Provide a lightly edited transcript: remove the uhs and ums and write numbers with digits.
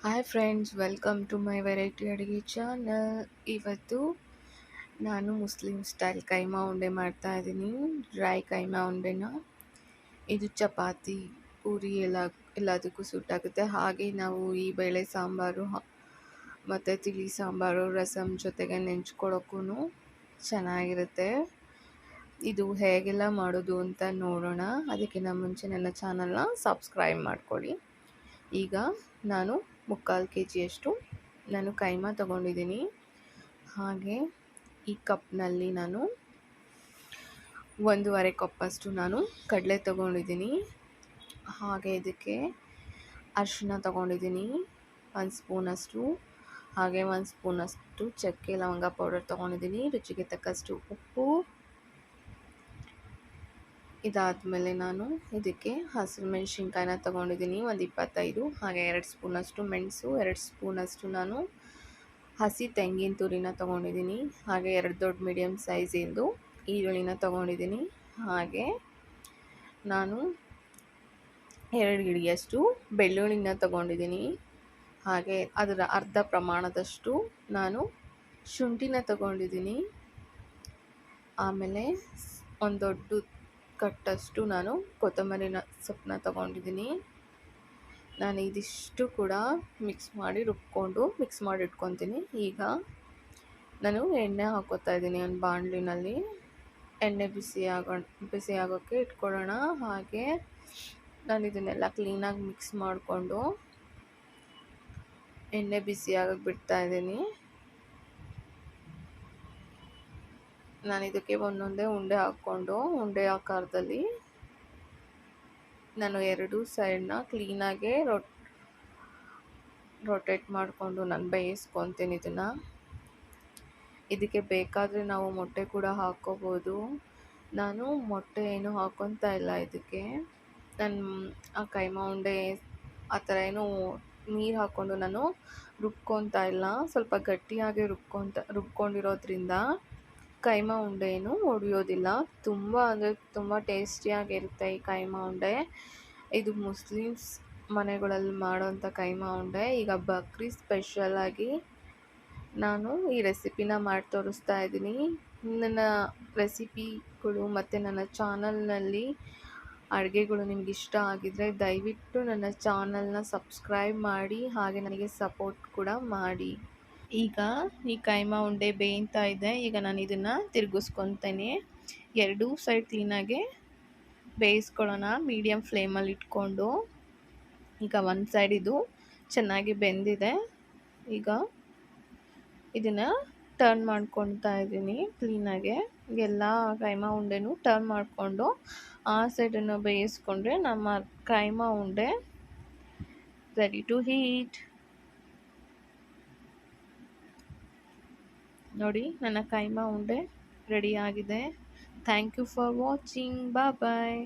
Hi friends, welcome to my variety ಅಡುಗೆ channel. ಇವತ್ತು ನಾನು ಮುಸ್ಲಿಂ ಸ್ಟೈಲ್ ಕೈಮಾ ಉಂಡೆ ಮಾಡ್ತಾ ಇದ್ದೀನಿ. ಡ್ರೈ ಕೈಮಾ ಉಂಡೆನ ಇದು ಚಪಾತಿ, ಪೂರಿ ಎಲ್ಲದಕ್ಕೂ ಸೂಟ್ ಆಗುತ್ತೆ. ಹಾಗೆ ನಾವು ಈ ಬೇಳೆ ಸಾಂಬಾರು ಮತ್ತು ತಿಳಿ ಸಾಂಬಾರು, ರಸಮ್ ಜೊತೆಗೆ ನೆಂಚ್ಕೊಳ್ಳೋಕ್ಕೂ ಚೆನ್ನಾಗಿರುತ್ತೆ. ಇದು ಹೇಗೆಲ್ಲ ಮಾಡೋದು ಅಂತ ನೋಡೋಣ. ಅದಕ್ಕಿಂತ ಮುಂಚೆ ನನ್ನ ಚಾನಲ್ನ ಸಬ್ಸ್ಕ್ರೈಬ್ ಮಾಡ್ಕೊಳ್ಳಿ. ಈಗ ನಾನು 3/4 kg ನಾನು ಕೈಮಾ ತೊಗೊಂಡಿದ್ದೀನಿ. ಹಾಗೆ ಈ ಕಪ್ನಲ್ಲಿ ನಾನು 1.5 ಕಪ್ಪಷ್ಟು ನಾನು ಕಡಲೆ ತೊಗೊಂಡಿದ್ದೀನಿ. ಹಾಗೆ ಇದಕ್ಕೆ ಅರಿಶಿನ ತೊಗೊಂಡಿದ್ದೀನಿ 1 ಸ್ಪೂನಷ್ಟು. ಹಾಗೆ 1 ಸ್ಪೂನಷ್ಟು ಚಕ್ಕೆ ಲವಂಗ ಪೌಡರ್ ತೊಗೊಂಡಿದ್ದೀನಿ. ರುಚಿಗೆ ತಕ್ಕಷ್ಟು ಉಪ್ಪು. ಇದಾದಮೇಲೆ ನಾನು ಇದಕ್ಕೆ ಹಸಿರು ಮೆಣಸಿನ್ಕಾಯಿನ ತೊಗೊಂಡಿದ್ದೀನಿ 25. ಹಾಗೆ 2 ಸ್ಪೂನಷ್ಟು ಮೆಣಸು, 2 ಸ್ಪೂನಷ್ಟು ನಾನು ಹಸಿ ತೆಂಗಿನ ತುರಿನ ತೊಗೊಂಡಿದ್ದೀನಿ. ಹಾಗೆ 2 ದೊಡ್ಡ ಮೀಡಿಯಮ್ ಸೈಜಿಂದು ಈರುಳ್ಳಿನ ತೊಗೊಂಡಿದ್ದೀನಿ. ಹಾಗೆ ನಾನು 2 ಹಿಡಿಯಷ್ಟು ಬೆಳ್ಳುಳ್ಳಿನ ತೊಗೊಂಡಿದ್ದೀನಿ. ಹಾಗೆ ಅದರ ಅರ್ಧ ಪ್ರಮಾಣದಷ್ಟು ನಾನು ಶುಂಠಿನ ತೊಗೊಂಡಿದ್ದೀನಿ. ಆಮೇಲೆ ಒಂದು ದೊಡ್ಡ ಕಟ್ಟಷ್ಟು ನಾನು ಕೊತ್ತಂಬರಿನ ಸೊಪ್ಪನ್ನ ತೊಗೊಂಡಿದ್ದೀನಿ. ನಾನು ಇದಿಷ್ಟು ಕೂಡ ಮಿಕ್ಸ್ ಮಾಡಿ ಇಟ್ಕೊತೀನಿ. ಈಗ ನಾನು ಎಣ್ಣೆ ಹಾಕೋತಾ ಇದ್ದೀನಿ ಒಂದು ಬಾಣಲಿನಲ್ಲಿ. ಎಣ್ಣೆ ಬಿಸಿ ಆಗೋಕ್ಕೆ ಇಟ್ಕೊಳ್ಳೋಣ. ಹಾಗೆ ನಾನು ಇದನ್ನೆಲ್ಲ ಕ್ಲೀನಾಗಿ ಮಿಕ್ಸ್ ಮಾಡಿಕೊಂಡು ಎಣ್ಣೆ ಬಿಸಿ ಆಗೋಕ್ಕೆ ಬಿಡ್ತಾ ಇದ್ದೀನಿ. ನಾನು ಇದಕ್ಕೆ ಒಂದೊಂದೇ ಉಂಡೆ ಹಾಕ್ಕೊಂಡು ಉಂಡೆ ಆಕಾರದಲ್ಲಿ ನಾನು 2 ಸೈಡ್ನ ಕ್ಲೀನಾಗೆ ರೊಟೇಟ್ ಮಾಡಿಕೊಂಡು ನಾನು ಬೇಯಿಸ್ಕೊತೀನಿ ಇದನ್ನು. ಇದಕ್ಕೆ ಬೇಕಾದರೆ ನಾವು ಮೊಟ್ಟೆ ಕೂಡ ಹಾಕ್ಕೋಬೋದು. ನಾನು ಮೊಟ್ಟೆ ಏನು ಹಾಕ್ಕೊತಾ ಇಲ್ಲ ಇದಕ್ಕೆ. ನಾನು ಆ ಕೈಮಾ ಉಂಡೆ ಆ ಥರ ಏನು ನೀರು ಹಾಕ್ಕೊಂಡು ನಾನು ರುಬ್ಕೊತಾ ಇಲ್ಲ. ಸ್ವಲ್ಪ ಗಟ್ಟಿಯಾಗಿ ರುಬ್ಕೊಂಡಿರೋದ್ರಿಂದ ಕೈಮಾ ಉಂಡೆ ಏನು ಒಡೆಯೋದಿಲ್ಲ. ತುಂಬ ಅಂದರೆ ತುಂಬ ಟೇಸ್ಟಿಯಾಗಿರುತ್ತೆ ಈ ಕೈಮಾ ಉಂಡೆ. ಇದು ಮುಸ್ಲಿಮ್ಸ್ ಮನೆಗಳಲ್ಲಿ ಮಾಡೋಂಥ ಕೈಮಾ ಉಂಡೆ. ಈಗ ಬಕ್ರೀದ್ ಸ್ಪೆಷಲಾಗಿ ನಾನು ಈ ರೆಸಿಪಿನ ಮಾಡಿ ತೋರಿಸ್ತಾ ಇದ್ದೀನಿ. ನನ್ನ ರೆಸಿಪಿಗಳು ಮತ್ತು ನನ್ನ ಚಾನಲ್ನಲ್ಲಿ ಅಡುಗೆಗಳು ನಿಮ್ಗೆ ಇಷ್ಟ ಆಗಿದರೆ ದಯವಿಟ್ಟು ನನ್ನ ಚಾನಲ್ನ ಸಬ್ಸ್ಕ್ರೈಬ್ ಮಾಡಿ. ಹಾಗೆ ನನಗೆ ಸಪೋರ್ಟ್ ಕೂಡ ಮಾಡಿ. ಈಗ ಈ ಕೈಮಾ ಉಂಡೆ ಬೇಯ್ತಾ ಇದೆ. ಈಗ ನಾನು ಇದನ್ನು ತಿರುಗಿಸ್ಕೊತೇನೆ. 2 ಸೈಡ್ ಕ್ಲೀನಾಗೆ ಬೇಯಿಸ್ಕೊಳ್ಳೋಣ ಮೀಡಿಯಮ್ ಫ್ಲೇಮಲ್ಲಿ ಇಟ್ಕೊಂಡು. ಈಗ ಒಂದು ಸೈಡ್ ಇದು ಚೆನ್ನಾಗಿ ಬೆಂದಿದೆ. ಈಗ ಇದನ್ನು ಟರ್ನ್ ಮಾಡ್ಕೊತಾ ಇದ್ದೀನಿ ಕ್ಲೀನಾಗೆ. ಎಲ್ಲ ಕೈಮಾ ಉಂಡೆನೂ ಟರ್ನ್ ಮಾಡಿಕೊಂಡು ಆ ಸೈಡನ್ನು ಬೇಯಿಸ್ಕೊಂಡ್ರೆ ನಮ್ಮ ಕೈಮಾ ಉಂಡೆ ರೆಡಿ ಟು ಹೀಟ್. ನೋಡಿ, ನನ್ನ ಕೈಮಾ ಉಂಡೆ ರೆಡಿ ಆಗಿದೆ. Thank you for watching. Bye.